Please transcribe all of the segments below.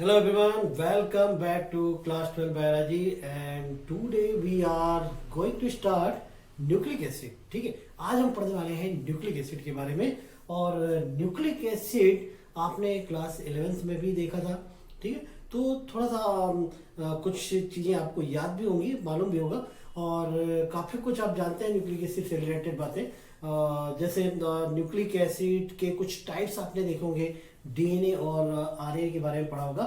Hello everyone, welcome back to class 12 biology and today we are going to start nucleic acid. ठीक है, आज हम पढ़ने वाले हैं न्यूक्लिक एसिड के बारे में। और न्यूक्लिक एसिड आपने क्लास 11th में भी देखा था। ठीक है, तो थोड़ा सा कुछ चीज़ें आपको याद भी होंगी, मालूम भी होगा और काफ़ी कुछ आप जानते हैं न्यूक्लिक एसिड से रिलेटेड बातें। जैसे न्यूक्लिक एसिड के कुछ टाइप्स आपने देखे होंगे, डीएनए और आरएनए के बारे में पढ़ा होगा।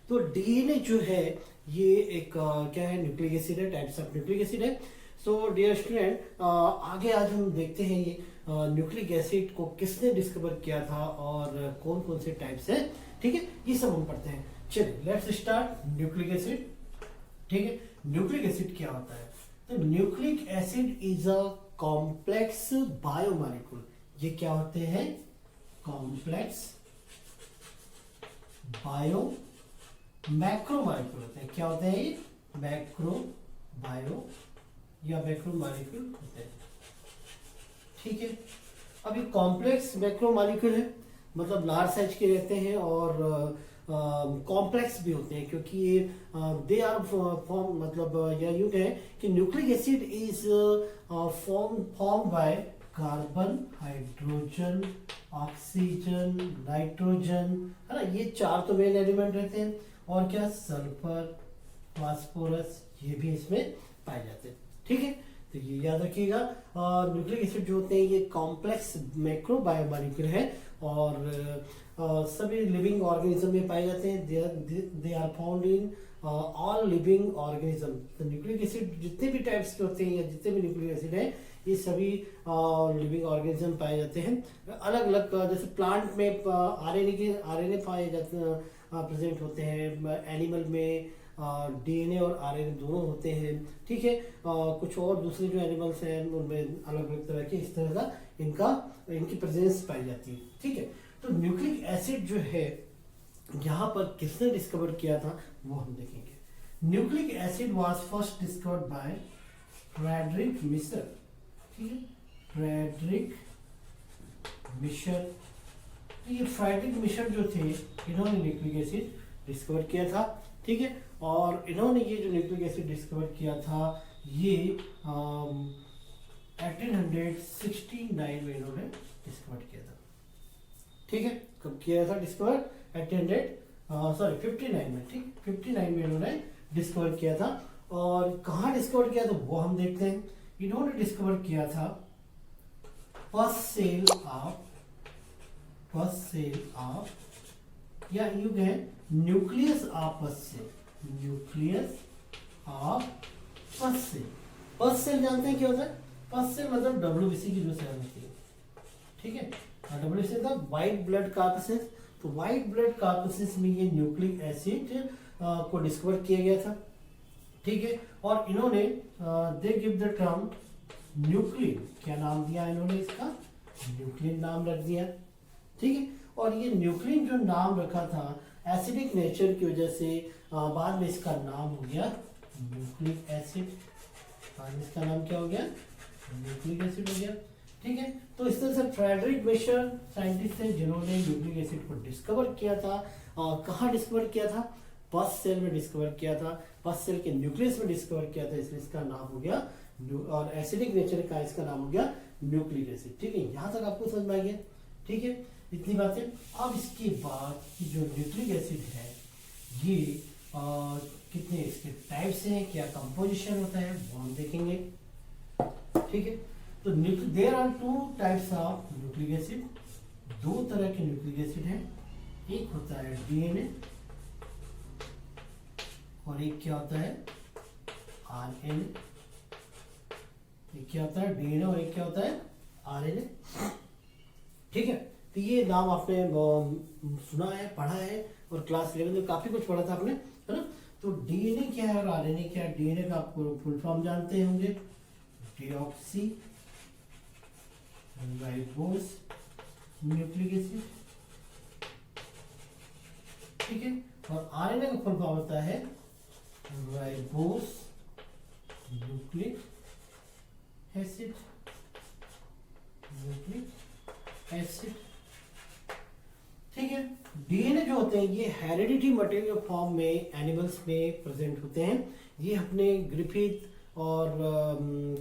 तो डीएनए जो है ये एक क्या है, न्यूक्लिक एसिड है, टाइप्स ऑफ न्यूक्लिक एसिड है। सो डियर स्टूडेंट, आगे आज हम देखते हैं ये न्यूक्लिक एसिड को किसने डिस्कवर किया था और कौन कौन से टाइप्स हैं। ठीक है, ये सब हम पढ़ते हैं। चलिए लेट्स स्टार्ट न्यूक्लिक एसिड। ठीक है, न्यूक्लिक एसिड क्या होता है? तो nucleic acid is a complex biomolecule. ये क्या होते हैं? कॉम्प्लेक्स बायो मैक्रोमॉलिक्यूल होते हैं। क्या होते हैं ये? मैक्रो बायो या मैक्रोमॉलिक्यूल होते हैं। ठीक है, अब ये कॉम्प्लेक्स मैक्रोमॉलिक्यूल है, मतलब लार्ज साइज के रहते हैं और कॉम्प्लेक्स भी होते हैं, क्योंकि ये दे आर फॉर्म, मतलब या यूं कहें कि nucleic acid is form by carbon, hydrogen, oxygen, nitrogen, है ना। ये चार तो मेन एलिमेंट रहते हैं और क्या, सल्फर, फास्फोरस, ये भी इसमें पाए जाते हैं। ठीक है, तो ये याद रखिएगा। न्यूक्लिक एसिड जो होते हैं ये कॉम्प्लेक्स मैक्रो बायोमॉलिक्यूल है और सभी लिविंग ऑर्गेनिज्म में पाए जाते हैं। They are found in all living organism. तो न्यूक्लिक एसिड जितने भी टाइप्स के होते हैं या जितने भी न्यूक्लिक एसिड हैं, ये सभी लिविंग ऑर्गेनिज्म पाए जाते हैं। अलग अलग, जैसे प्लांट में आरएनए पाए जाते हैं, प्रेजेंट होते हैं। एनिमल में डीएनए और आरएनए दोनों होते हैं। ठीक है, कुछ और दूसरे जो एनिमल्स हैं उनमें अलग अलग तरह के इस तरह का इनकी प्रेजेंस पाई जाती है। ठीक है, तो न्यूक्लिक एसिड जो है यहाँ पर किसने डिस्कवर किया था वो हम देखेंगे। Nucleic acid was first discovered by Friedrich Miescher. ठीक है, फ्रेडरिक मिशर। तो ये फ्रेडरिक मिशर जो थे, इन्होंने न्यूक्लिक एसिड डिस्कवर किया था। ठीक है, और इन्होंने ये जो न्यूक्लिक एसिड डिस्कवर किया था ये 1869 में इन्होंने डिस्कवर किया था। ठीक है, कब किया था डिस्कवर? 59 में। ठीक, 59 में इन्होंने डिस्कवर किया था। और कहाँ डिस्कवर किया था वो हम देखते हैं। इन्होंने डिस्कवर किया था फर्स्ट सेल ऑफ या यूं कहें nucleus of first cell. Nucleus of first cell. First cell जानते हैं क्या होता है? फर्स्ट सेल मतलब डब्ल्यूबीसी की जो सेल होती है। ठीक है, डब्ल्यूबीसी था व्हाइट ब्लड कार्पसेस। तो व्हाइट ब्लड कार्पसेस में ये न्यूक्लिक एसिड को डिस्कवर किया गया था। ठीक है, और इन्होंने they give the term nuclein. क्या नाम दिया इन्होंने? इसका न्यूक्लिन नाम रख दिया। ठीक है, और ये न्यूक्लिन जो नाम रखा था एसिडिक नेचर की वजह से बाद में इसका नाम हो गया न्यूक्लिक एसिड। बाद में इसका नाम क्या हो गया? न्यूक्लिक एसिड हो गया। ठीक है, तो इस तरह से फ्रेडरिक मिशर साइंटिस्ट थे जिन्होंने न्यूक्लिक एसिड को डिस्कवर किया था। कहाँ डिस्कवर किया था? फर्स्ट सेल में डिस्कवर किया था, फर्स्ट सेल के न्यूक्लियस में डिस्कवर किया था, इसलिए इसका नाम हो गया, और एसिडिक नेचर का इसका नाम हो गया न्यूक्लिक एसिड। ठीक है, यहाँ तक आपको समझ में आ गया। ठीक है, इतनी बातें। अब इसके बाद जो न्यूक्लिक एसिड है ये कितने इसके टाइप्स हैं, क्या कंपोजिशन होता है वो हम देखेंगे। ठीक है, तो there are two types of nucleic acid. दो तरह के न्यूक्लिक एसिड हैं, एक होता है डीएनए और एक क्या होता है? आरएनए। एक क्या होता है? डीएनए और एक क्या होता है? आरएनए। ठीक है, तो ये नाम आपने सुना है, पढ़ा है, और क्लास 11 में काफी कुछ पढ़ा था आपने, है ना। तो डीएनए क्या है और आरएनए क्या है? डीएनए का आपको फुल फॉर्म जानते होंगे, डीऑक्सी राइबोस न्यूक्लिक एसिड। ठीक है, और आरएनए का फुल फॉर्म होता है ribose nucleic acid. Nucleic acid. ठीक है, डीएनए जो होते हैं ये हेरिडिटी मटेरियल फॉर्म में एनिमल्स में प्रेजेंट होते हैं। ये अपने ग्रिफिथ और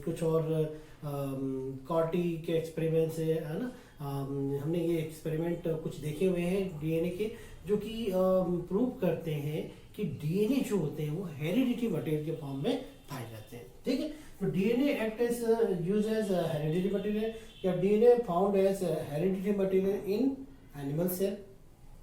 कुछ और कॉटी के एक्सपेरिमेंट से, है ना, हमने ये एक्सपेरिमेंट कुछ देखे हुए हैं डीएनए के, जो कि प्रूव करते हैं कि डीएनए जो होते हैं वो हेरिडिटी मटेरियल के फॉर्म में पाए जाते हैं। ठीक है, तो DNA act as use as heredity material या DNA found as heredity material in animal cell.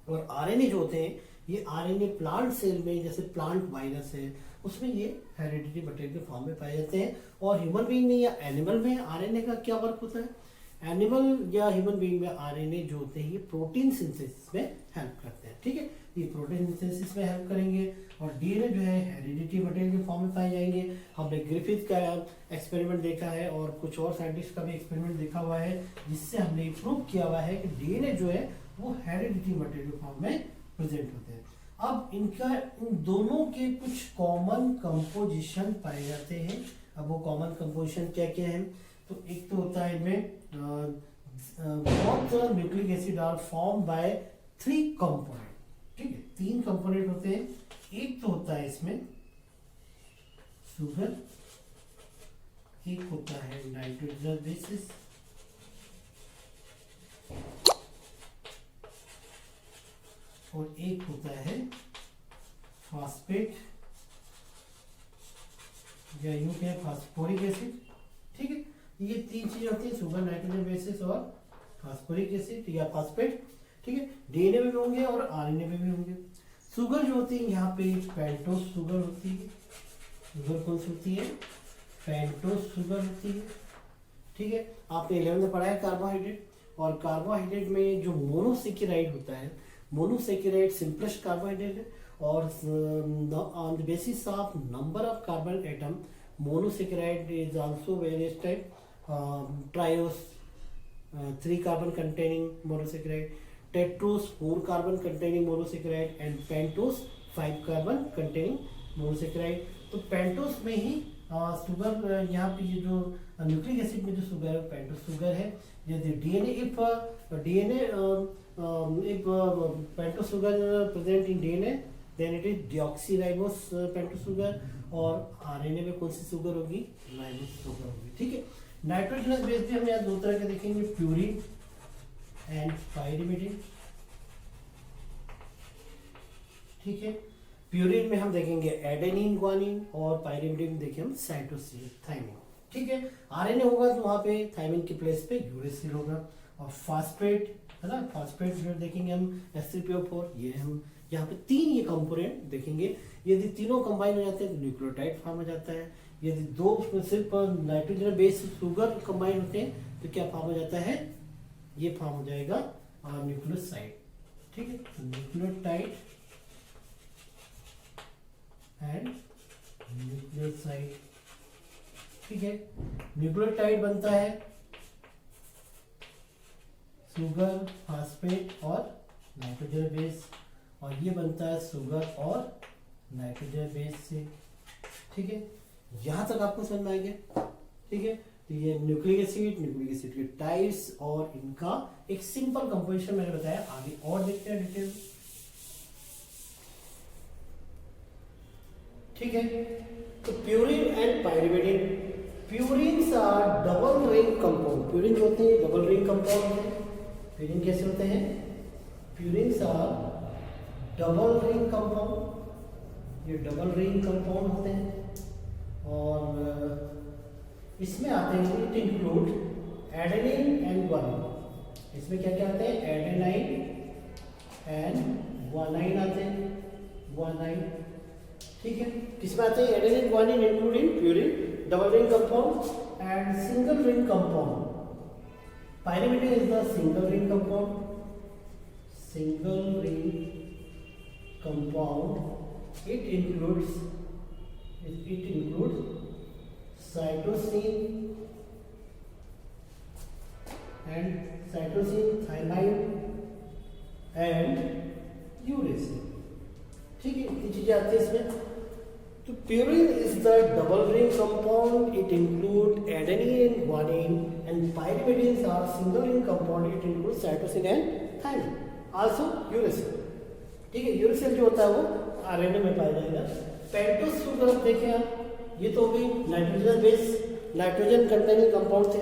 और आरएनए जो होते हैं ये आरएनए प्लांट सेल में, जैसे प्लांट वायरस है उसमें ये हेरिडिटी मटेरियल के फॉर्म में पाए जाते हैं। और ह्यूमन बीइंग में या एनिमल में आरएनए का क्या वर्क होता है? एनिमल या ह्यूमन बीइंग में आरएनए जो होते हैं ये प्रोटीन सिंथेसिस में हेल्प करते हैं। ठीक है, ये प्रोटीन सिंथेसिस में हेल्प करेंगे। और डीएनए जो है हेरिडिटी मटेरियल के फॉर्म में पाए जाएंगे। हमने ग्रिफिथ का एक्सपेरिमेंट देखा है और कुछ और साइंटिस्ट का भी एक्सपेरिमेंट देखा हुआ है, जिससे हमने प्रूव किया हुआ है कि डीएनए जो है वो हेरिडिटी मटेरियल के फॉर्म में प्रेजेंट होते हैं। अब इन दोनों के कुछ कॉमन कंपोजिशन पाए जाते हैं। अब वो कॉमन कंपोजिशन क्या क्या है? तो एक तो होता है इनमें both nucleic acid are form by 3 component. ठीक है, 3 कंपोनेंट होते हैं। एक तो होता है इसमें शुगर, एक होता है नाइट्रोजनस बेसिस, और एक होता है फॉस्फेट या यूं कहें फास्फोरिक एसिड। ठीक है, ये 3 चीजें होती है, शुगर, नाइट्रोजन बेसिस और फास्फोरिक एसिड या फॉस्फेट। ठीक है, डीएनए में भी होंगे और आरएनए में भी होंगे। शुगर जो होती है यहाँ पे पेंटोस शुगर होती है। शुगर कौन सी होती है? पेंटोस शुगर होती है। ठीक है, आपने 11 में पढ़ा है कार्बोहाइड्रेट, और कार्बोहाइड्रेट में जो मोनोसेकेराइड होता है, मोनोसेकेराइड सिंपलेस्ट कार्बोहाइड्रेट है, और on the basis of number of carbon atom monosaccharide is also various type, triose 3 carbon containing monosaccharide, tetrose 4 carbon containing monosaccharide, and pentose 5 carbon containing monosaccharide। तो pentose में ही sugar, यहाँ पे ये जो nucleic acid में जो शुगर है pentose sugar है। यदि DNA if pentose sugar present in DNA then it is deoxyribose pentose sugar. और आरएनए में कौन सी शुगर होगी? राइबोस शुगर होगी। ठीक है, नाइट्रोजनस बेस भी हम यहाँ 2 तरह के देखेंगे, प्यूरिन एंड पाइरिमिडिन। ठीक है, प्यूरिन में हम देखेंगे एडेनिन, ग्वानिन, और पाइरिमिडिन में देखेंगे हम साइटोसिन, थायमिन। ठीक है, आरएनए होगा तो वहां पे थायमिन की प्लेस पे यूरेसिल होगा। और फॉस्फेट है ना, फॉस्फेट जो देखेंगे हम H3PO4, ये हम यहाँ पे 3 ये कंपोनेंट देखेंगे। यदि तीनों कंबाइन हो जाते हैं तो न्यूक्लियोटाइड फॉर्म हो जाता है। यदि 2 सिर्फ नाइट्रोजन बेस शुगर कंबाइन होते हैं तो क्या फॉर्म हो जाता है? ये फॉर्म हो जाएगा न्यूक्लियोसाइड। ठीक है, न्यूक्लियोटाइड एंड न्यूक्लियोसाइड। ठीक है, न्यूक्लियोटाइड बनता है शुगर, फॉस्फेट और नाइट्रोजन बेस, और ये बनता है शुगर और नाइट्रोजन बेस से। ठीक है, यहां तक आपको समझ में आ गया? ठीक है, तो ये न्यूक्लिक एसिड के टाइप्स और इनका एक सिंपल कंपोजिशन मैंने बताया। आगे और देखते हैं डिटेल। ठीक है, तो purine and pyrimidine. Purines are double ring compound. Purine जो होते हैं डबल रिंग कंपाउंड होते हैं। प्यूरिन कैसे होते हैं? Purines are double ring compound, ये डबल रिंग कंपाउंड होते हैं। और इसमें आते हैं, it include adenine and guanine. इसमें क्या क्या आते हैं? एडेनाइन एंड ग्वानाइन आते हैं, ग्वानाइन। ठीक है, किसमें आते हैं? Adenine, guanine include in purine, double ring compound and single ring compound. Pyrimidine is the single ring compound. Single ring compound, it includes cytosine and thymine and uracil। ठीक है, ये चीजें आती है इसमें। तो purine is the double ring compound, it include adenine, guanine, and pyrimidines are single ring compound, it include cytosine and thymine, also uracil। ठीक है, यूरेसिल जो होता है वो आरएनए में पाया जाएगा। पेंटोस शुगर देखें आप, ये तो भी nitrogen base, nitrogen containing compound थे।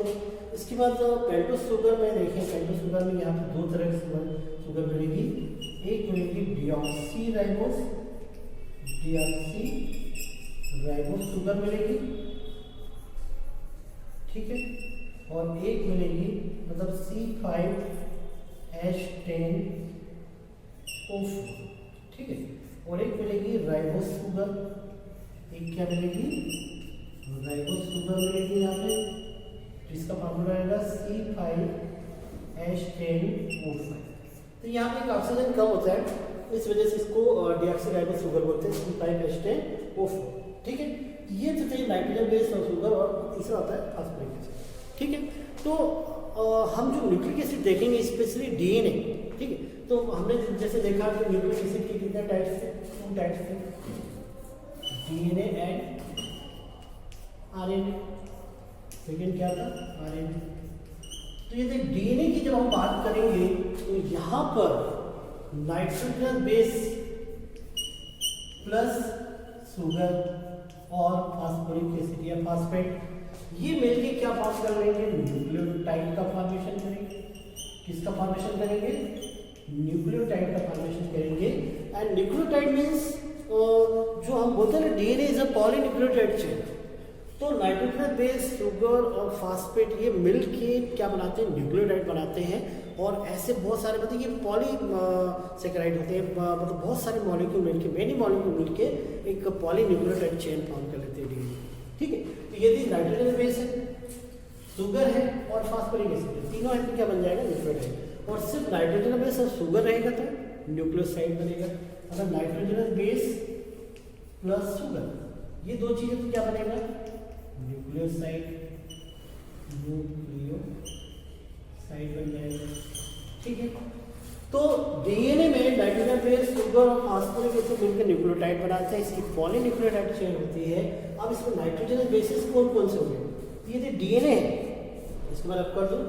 इसके बाद पेंटोस शुगर में देखें, पेंटोस शुगर में यहाँ पे दो तरह की शुगर मिलेगी, एक मिलेगी डिऑक्सी राइबोस शुगर मिलेगी, ठीक है, और एक मिलेगी मतलब C5H10O4, ठीक है, और एक मिलेगी राइबोस शुगर, एक क्या मिलेगी, राइबोस शुगर मिलेगी यहाँ पे, जिसका फार्मूला रहेगा C5H10O5। तो यहाँ पे एक ऑक्सीजन कम होता है, इस वजह से इसको डीऑक्सीराइबोस शुगर बोलते हैं, C5H10O4, ठीक है। ये तो थे नाइट्रोजन बेस्ड शुगर, और तीसरा होता है फास्फोरिक एसिड, ठीक है। तो हम जो न्यूक्लिक एसिड देखेंगे स्पेशली डीएनए, ठीक है, तो हमने जैसे देखा कि न्यूक्लिक एसिड के कितने टाइप्स थे, 2 टाइप्स थे, डीएनए एंड आरएनए। सेकेंड क्या था, आरएनए। तो ये देख डीएनए की जब हम बात करेंगे तो यहाँ पर नाइट्रोजन बेस प्लस शुगर और फास्फोरिक एसिड या फास्फेट, ये मिलके क्या फॉर्म कर लेंगे, न्यूक्लियोटाइड का फॉर्मेशन करेंगे। किसका फॉर्मेशन करेंगे, न्यूक्लियोटाइड का फॉर्मेशन करेंगे। एंड न्यूक्लियोटाइड मीन्स जो हम बोलते हैं ना, DNA is a polynucleotide chain. तो नाइट्रोजन बेस शुगर और फास्फेट ये मिलके क्या बनाते हैं, न्यूक्लियोटाइड बनाते हैं। और ऐसे बहुत सारे मतलब ये पॉलीसेकेराइड होते हैं, मतलब बहुत सारे मॉलिक्यूल मिलके, मेनी मॉलिक्यूल मिलके एक पॉलीन्यूक्लियोटाइड चेन फॉर्म कर लेते हैं डीएनए, ठीक है। तो यदि नाइट्रोजन बेस है, शुगर है और फास्फोरिक एसिड है, तीनों एंड क्या बन जाएगा, न्यूक्लियोटाइड। और सिर्फ नाइट्रोजन बेस और शुगर रहेगा तो न्यूक्लियोसाइड बनेगा। अगर नाइट्रोजन बेस प्लस शुगर, ये दो चीजें तो क्या बनेगा, न्यूक्लियोसाइड बन जाएगा, ठीक है। तो डीएनए में नाइट्रोजन बेस शुगर और फास्फोरिक एसिड मिलकर न्यूक्लियोटाइड बनाते हैं, इसकी पॉलीन्यूक्लियोटाइड चेन होती है। अब इसमें नाइट्रोजन बेसिस कौन कौन से होंगे, ये डीएनए है, इसको मैं रख कर दूं,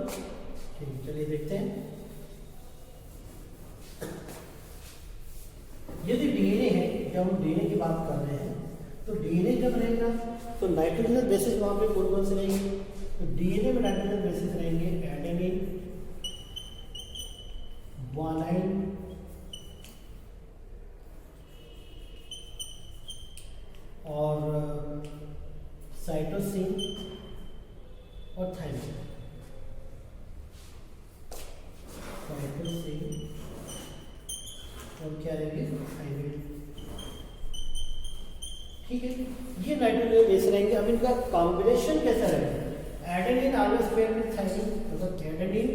ठीक, चलिए देखते हैं। यदि डीएनए है, जब हम डीएनए की बात कर रहे हैं तो डीएनए जब रहेगा तो नाइट्रोजन बेसिस वहां पे कौन कौन से रहेंगे, तो डीएनए में नाइट्रोजन बेसिस रहेंगे एडेनिन, ग्वानाइन, और साइटोसिन और थायमिन। साइटोसिन और क्या रहेंगे, थायमिन, ठीक है। ये नाइट्रोजन बेस रहेंगे। अब इनका कॉम्बिनेशन कैसा रहेगा, adenine always pair with thymine, मतलब एडेनिन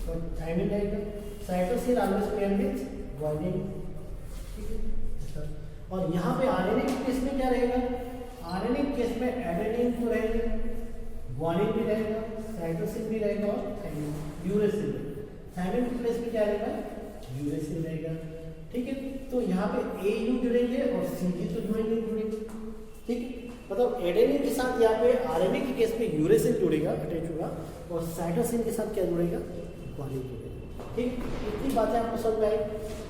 और थायमिन रहेगा। Cytosine always pair with guanine, ठीक है। और यहाँ पे आरएनए के केस में क्या रहेगा, आरएनए के केस में एडेनिन तो रहेगा, ग्वानिन भी रहेगा, साइटोसिन भी रहेगा और थायमिन, यूरेसिल। थायमिन के प्लेस में क्या रहेगा, यूरेसिल रहेगा, ठीक है। तो यहाँ पे AU जुड़ेंगे और CG तो जुड़ेंगे, ठीक है। मतलब एडेनिन के साथ यहाँ पे आरएनए के केस में यूरेसिल जुड़ेगा, अटैच होगा, और साइटोसिन के साथ क्या जुड़ेगा, ग्वानिन जुड़ेगा, ठीक। इतनी बातें आपको समझ में आई,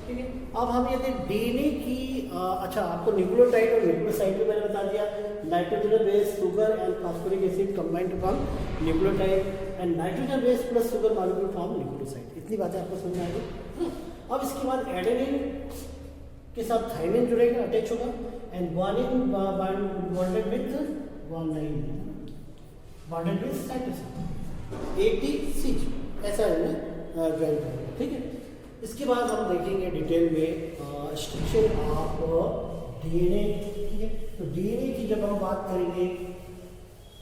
ठीक है। अब हम यदि डीएनए की अच्छा, आपको न्यूक्लियोटाइड और न्यूक्लियोसाइड भी मैंने बता दिया। Nitrogen base sugar and phosphoric acid combined to form nucleotide, and nitrogen base plus sugar molecule form nucleoside. इतनी बातें आपको समझ में आएगी। अब इसके बाद एडेनिन के साथ थायमिन जुड़ेगा, अटैच होगा, and guanine bonded with guanine, bonded with cytosine, ATCG, ऐसा है ज्वाइन करेंगे, ठीक है। इसके बाद हम देखेंगे डिटेल में स्ट्रक्चर ऑफ डीएनए, ठीक है। तो डीएनए की जब हम बात करेंगे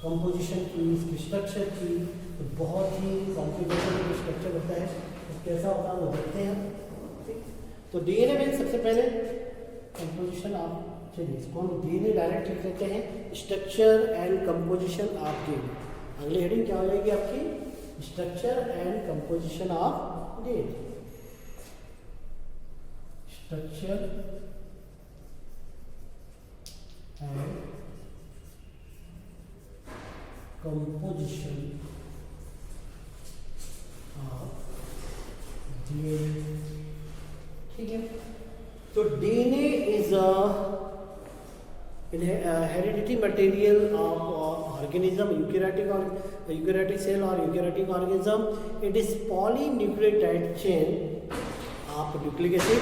कंपोजिशन की, इसकी स्ट्रक्चर की, तो बहुत ही कॉम्प्लिकेटेड स्ट्रक्चर होता है। तो कैसा होता है वो देखते हैं, ठीक। तो डीएनए में सबसे पहले कंपोजिशन ऑफ, चलिए इसको हम डीएनए डायरेक्ट लिख लेते हैं, structure and composition of DNA. अगली हेडिंग क्या हो जाएगी आपकी, structure and composition of DNA. Structure and composition of DNA, ठीक है। तो So DNA is a hereditary material of organism, eukaryotic cell or eukaryotic organism. It is polynucleotide chain. आप nucleic acid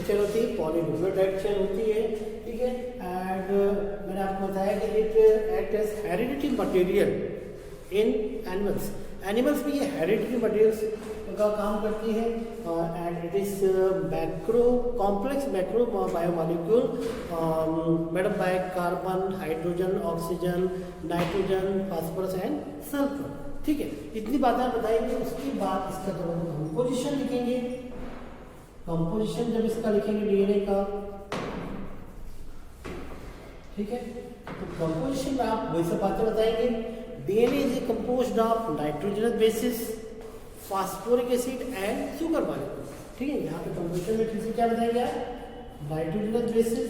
chain होती है, पॉलीन्यूक्लियोटाइड चेन होती है, ठीक है। एंड मैंने आपको बताया कि it act as hereditary material in animals. Animals में ये हेरिडिटरी मटेरियल्स का काम करती है and it is complex macro biomolecule made up by carbon, hydrogen, oxygen, nitrogen, phosphorus and sulphur, ठीक है। इतनी बातें बताएंगे। उसके बाद इसका जब हम कंपोजिशन लिखेंगे, कंपोजिशन जब इसका लिखेंगे डीएनए का, ठीक है, तो कंपोजिशन में आप वही सब बातें बताएंगे। DNA is composed of nitrogenous bases, phosphoric acid and sugar molecule, ठीक है। यहाँ पे कंपोजिशन में फिर से क्या बताएंगे आप, नाइट्रोजनस बेसिस,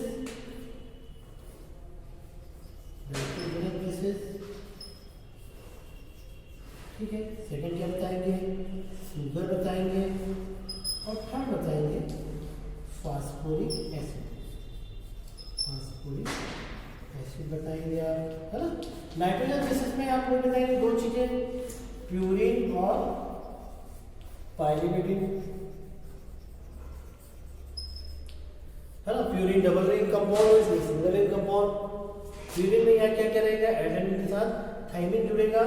ठीक है। सेकंड क्या बताएंगे, शुगर बताएंगे, और थर्ड बताएंगे फास्फोरिक एसिड, फास्फोरिक एसिड बताएंगे आप, है ना। नाइट्रोजन बेसिस में आप लोग बताएंगे दो चीजें, प्यूरिन और पाइरीमिडीन, है ना। Purine double ring compound, single ring compound. Purine में यहाँ क्या क्या रहेगा, एडेनिन के साथ थाइमिन जुड़ेगा,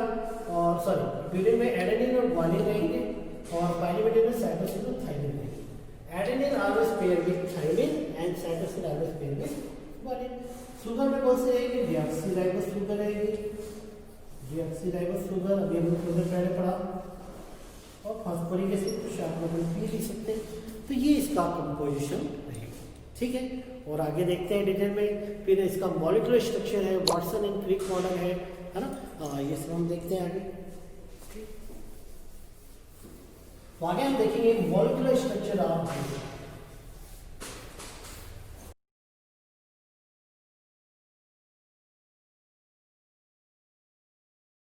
और सॉरी प्यूरिन में एडेनिन और ग्वानिन रहेंगे, और पाइरीमिडीन में साइटोसिन और थाइमिन रहेंगे। Adenine always pair with thymine and cytosine always pair with guanine. Sugar में कौन से रहेंगे, डीऑक्सीराइबोस शुगर रहेगी, डीऑक्सीराइबोस शुगर अभी हम शुगर पहले पढ़ा, और फास्फोरिक एसिड कुछ आप लोग पी नहीं सकते। तो ये इसका कंपोजिशन रहेगा, ठीक है। और आगे देखते हैं डिटेल में, फिर इसका मॉलिक्यूलर स्ट्रक्चर है, वाटसन एंड क्रिक मॉडल है ना। ये सब हम देखते हैं आगे, ठीक। तो आगे हम देखेंगे मॉलिक्यूलर स्ट्रक्चर ऑफ